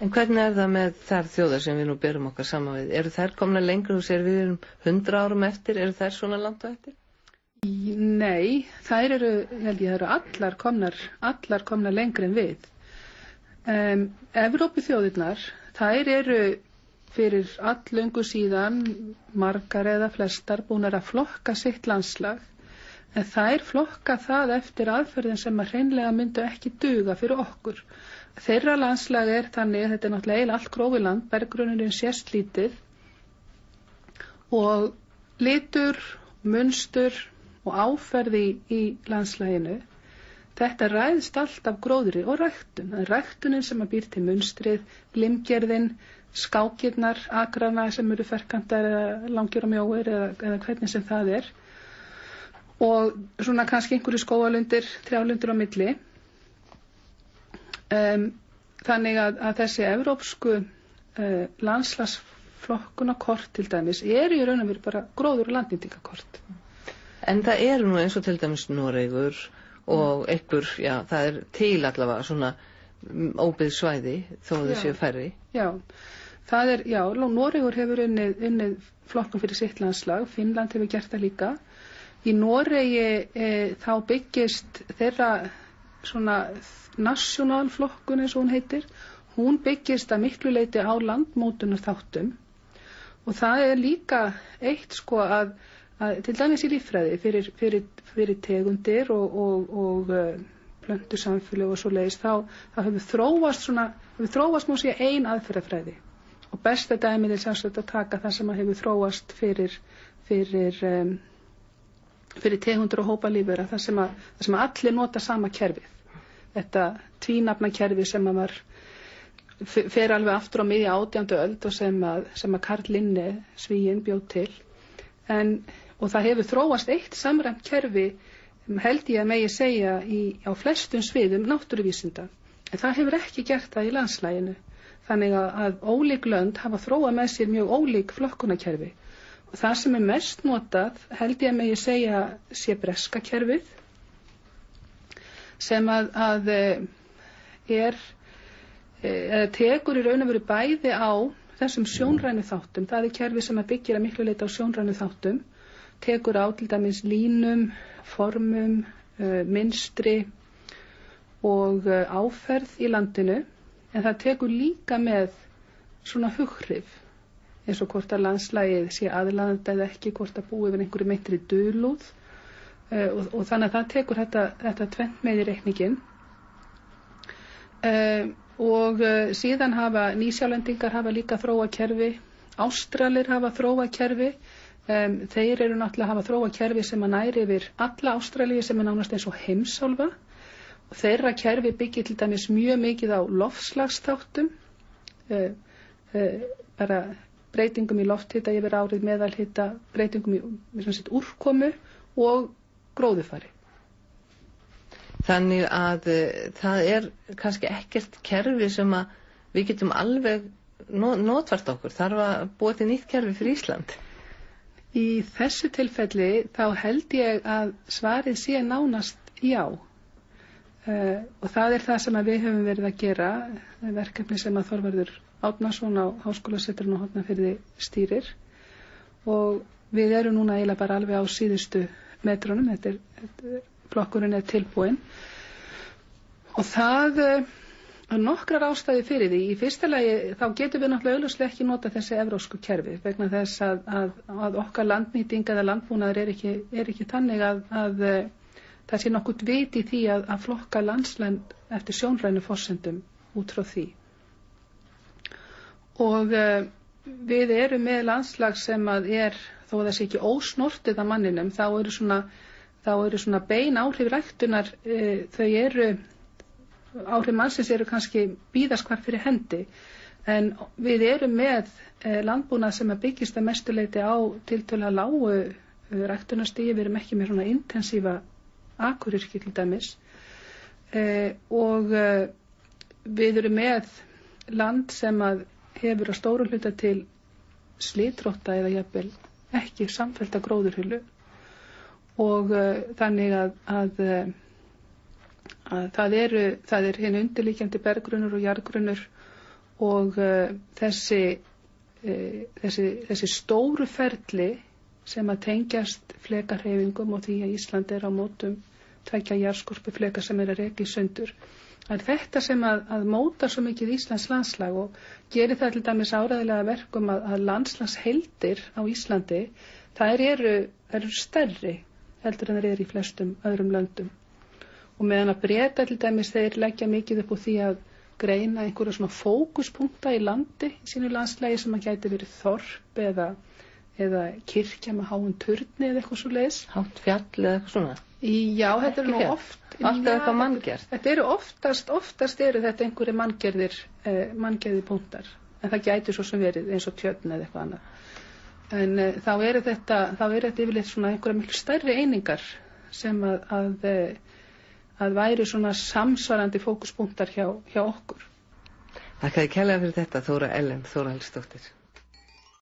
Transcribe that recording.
En hvernig það með þær þjóðar sem við nú berum okkar saman við? Eru þær komna lengur og sér við erum 100 árum eftir? Eru þær svona langt á eftir? Nei, þær eru, held ég, allar komnar lengri en við. Evrópuþjóðirnar, þær eru fyrir alllöngu síðan margar eða flestar búnar að flokka sitt landslag, en þær flokka það eftir aðferðin sem að hreinlega myndu ekki duga fyrir okkur. Þeirra landslag þannig að þetta náttúrulega eiginlega allt grófiland, berggrunnurinn sést lítið og litur, munstur og áferði í landslaginu. Þetta ræðst allt af gróðri og ræktun. Það ræktunin sem að býr til munstrið, limgerðin, skákirnar, agrana sem eru ferkantar eða langir og mjóir eða hvernig sem það og svona kannski einhverju skógalundir, trjálundir á milli. Þannig að þessi evrópsku landslagsflokkunarkort til dæmis eru í raun og veru bara gróður- og landnýtingarkort. En það eru nú eins og til dæmis Noregur og það til allavega svona óbyggð svæði þó þau séu færri. Já, Noregur hefur unnið flokkun fyrir sitt landslag, Finnland hefur gert það líka. Í Noregi þá byggist þeirra svona nationalflokkun eins og hún heitir, hún byggist að miklu leyti á landmótunar þáttum og það líka eitt að til dæmis í líffræði fyrir tegundir og plöntusamfélög og svoleiðis þá hefur þróast má segja ein aðferðafræði og besta dæmið sjálfsagt að taka það sem hefur þróast fyrir tegundir og hópa lífvera, það sem allir nota sama kerfið. Þetta tvínafnakerfi sem að fer alveg aftur á miðja 18. öld og sem að Karl Linné Svíinn bjó til. Og það hefur þróast eitt samræmt kerfi, held ég að megi segja, á flestum sviðum náttúruvísinda. En það hefur ekki gert það í landslaginu. Þannig að ólík lönd hafa þróað með sér mjög ólík flokkunarkerfi. Og það sem mest notað, held ég að megi segja, sé breska kerfið, sem tekur í raun og veru bæði á þessum sjónrænu þáttum. Það kerfi sem byggir að miklu leyti á sjónrænu þáttum, tekur á til dæmis línum, formum, mynstri og áferð í landinu, en það tekur líka með svona hughrif, eins og hvort að landslagið sé aðlaðandi eða ekki, hvort að búi yfir einhverju meintri dulúð. Og þannig að það tekur þetta tvennt með í reikningin. Og síðan hafa Nýsjálendingar líka þróað kerfi, Ástralir hafa þróað kerfi, þeir eru náttúrulega hafa þróað kerfi sem að næri yfir alla Ástralíu sem nánast eins og heimsálfa og þeirra kerfi byggir til dæmis mjög mikið á loftslagsþáttum, bara breytingum í lofthita yfir árið, meðalhita, breytingum í úrkomu og gróðufari. Þannig að það kannski ekkert kerfi sem að við getum alveg notfært okkur. Þarf að búa til nýtt kerfi fyrir Ísland? Í þessu tilfelli þá held ég að svarið sé nánast já. Og það það sem að við höfum verið að gera, verkefni sem að Þorvarður Árnason á Háskólasetrinu á Hornafirði stýrir og við erum núna eiginlega bara alveg á síðustu metrunum, flokkurinn tilbúinn og það nokkrar ástæður fyrir því. Í fyrsta lagi þá getum við náttúrulega augljóslega ekki nota þessi evrópsku kerfi vegna þess að okkar landnýting eða landbúnaður er ekki þannig að það sé nokkurt vit í því að flokka landsland eftir sjónrænu forsendum út frá því. Og við erum með landslag sem að þó að það sé ekki ósnortið af manninum, þá eru svona bein áhrif ræktunar, áhrif mannsins eru kannski víðast hvar fyrir hendi, en við erum með landbúnað sem að byggist að mestu leyti á tiltölulega lágu ræktunarstigi, við erum ekki með svona intensífa akuryrkju til dæmis, og við erum með land sem að hefur að stóru hluta til slitrótta eða jafnvel ekki samfellda gróðurhullu og þannig að það er hinn undirliggjandi berggrunnur og jarðgrunnur og þessi stóru ferli sem að tengjast flekahreyfingum og því að Ísland á mótum 2 jarðskorpufleka sem að reka í sundur. Það þetta sem að móta svo mikið Íslands landslag og gerir það til dæmis áreiðanlega verkum að landslagsheildir á Íslandi, þær eru stærri heldur en þær eru í flestum öðrum löndum. Og meðan að Bretar til dæmis þeir leggja mikið upp á því að greina einhverja svona fókuspunkta í landi í sínu landslagi sem að gæti verið þorp eða kirkja með háum turni eða eitthvað svo leiðis. Hátt fjall eða eitthvað svona? Já, þetta er nú oft. Alltaf eitthvað manngerð? Þetta eru oftast eru þetta einhverju manngerðir punktar. En það gæti svo sem verið eins og tjörn eða eitthvað annað. En þá eru þetta yfirleitt svona einhverja miklu stærri einingar sem að væri svona samsvarandi fókuspunktar hjá okkur. Þakka þér kærlega fyrir þetta, Þóra Ellen Þórhallsdóttir.